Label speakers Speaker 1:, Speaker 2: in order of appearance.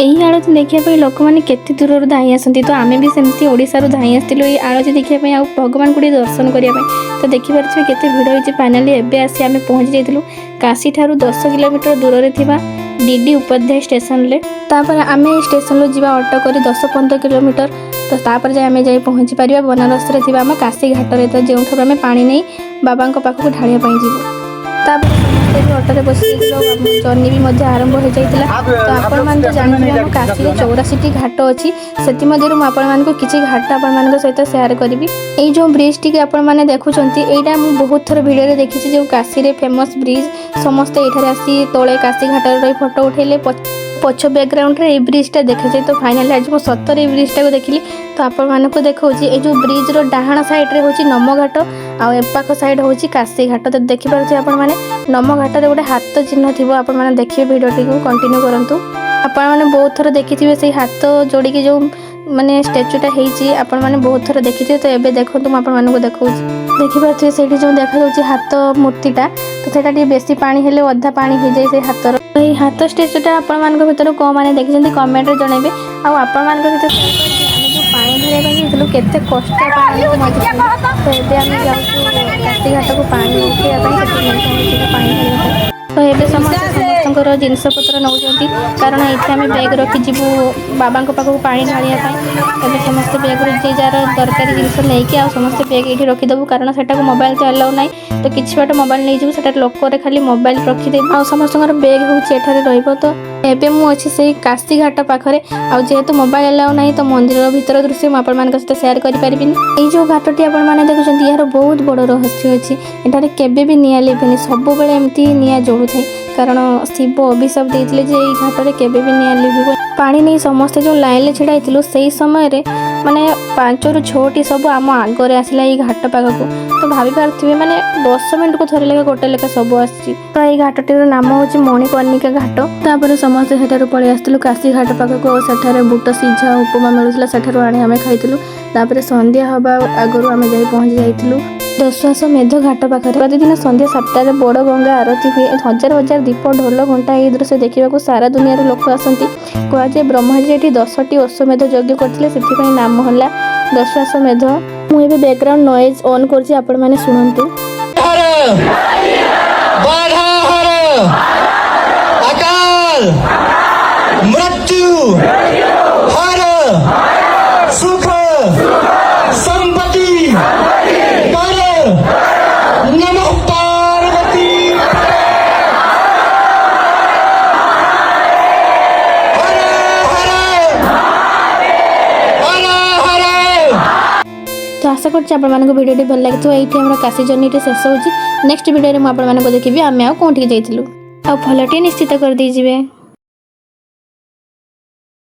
Speaker 1: यही आलती देखापी लोक मैंने केते दूर धाई आसती तो आम भी सेमती ओडारू धाई आसलु ये आलती देखापी आ भगवान को दर्शन करने तो देखिपे केते भिड़ होती फाइनाली एवं आसी आम पहुँची जाइलु काशी ठारू 10 किलोमीटर दूर में थिबा डीडी उपाध्याय स्टेशन ले तापर आम स्टेशन जा ऑटो कर 10-15 किलोमीटर तो तापर जाए आम जा पहुँची पार बनारस में आम काशी घाटे तो जो आम पा नहीं बाबा पाखक ढालिया जीव ऑटो बस जर्नी भी आरंभ हो जाता तो आपण मैंने तो जानते हैं काशी 84 घाट अच्छी से किसी घाट आपण सहित सेयार करी यही जो ब्रिज टी आपने देखुं यहाँ मुझे बहुत थर भिडियो देखी जो काशी फेमस ब्रिज समस्ते ये आसी तले काशी घाट रही फोटो उठेले पछ बैकग्राउंड रे ब्रिज टा देखा जाए तो फाइनाली आज मैं सतर ये ब्रिज टाक देखिली तो आपण को देखा ये जो ब्रिज रो डाहाण साइड रे होची नमघाट आ एपाख साइड होची काशी घाट तो देखि पारछे आपण माने नमघाट रे गोटे हाथ चिन्ह थिबो आपण माने देखिए वीडियो टी को कंटिन्यू करंतु आपण माने बहुत थर देखिथिबे से हाथ जोड़ी के जो माने स्टैचूटा हेची आपण माने बहुत थर देखिथिबे तो एबे देखंतु आपण माने को देखौची देखि पारछे सेठी जो देखा जाउची हाथ मूर्तिटा तो सेटा टी बेसी पानी हेले अधा पानी हो जाए से हाथर ये हाथ स्टेचूटा आपण मान भर कौ मैंने देखते कमेंट में जनइबे आपण मान सहित आम जो पानी धरवा केते कष्ट पानी तो ये आम जाऊँ काशी घाट को पानी उठाइए पानी तो ये समस्त जिनपतर नौ कारण ये आम बैग रखी जीवु बाबा पाखक पा ढालिया समस्त बैग जे जार दरकार जिनस नहीं आ समस्त बैग ये रखीदेवु कारण से मोबाइल तो अलाउ ना तो किसी बाट मोबाइल नहीं जीवु लोक खाली मोबाइल रखीदेवी आ समस्त बैग हो तो एबे मु अच्छी से काशी घाट पाखरे आ जेहेतु मोबाइल अलाउ ना तो मंदिर भीतर दृश्य मुझे सहित सेयार करें ये जो घाटी आपने देखुं यार बहुत बड़ रहस्य अच्छी एठार केबे भी निया लिभेनि सब बेले एमती निया जोड़ू थाए कारण शिव अभिशाप देते जे ये घाटे केबे भी निया लिभ पानी नहीं समस्ते जो लाइन छिड़ा से समय रे माने 5 ରୁ 6टी सब आम आगे आसला ये घाट पाखक तो भाभी पारे माने 10 मिनट को थोड़े लेखा गोटे लेखा सब आसी तो ये घाटटीर नाम हूँ मणिकर्णिका घाट तापर समस्ते सेठार पलि आसलु काशी घाट पाखक और सेठार बुट सीझा उपमा मिलूला सेठार आनी आम खाइलु तापर संध्या हवा आगु आम जा पहुँची जाइलु दशाश्वमेध घाट पाखे प्रतिदिन संध्या 7टार बड़ गंगा आरती हुए हजार हजार दीप ढोल घंटा ये दृश्य देखा सारा दुनिया लोक आसती कहुए ब्रह्माजी ये 10टी अश्वमेध यज्ञ करते से नाम है दशाश्वमेध मुझे बैकग्राउंड नॉइज ऑन कर शुणु तो आशा कर भिडियो भल लगे ये आम काशी जर्नी शेष हो नेक्स्ट भिडियो में आपको देखिए आम आउ कौन जाइलु आ फलटे निश्चित कर दीजिए।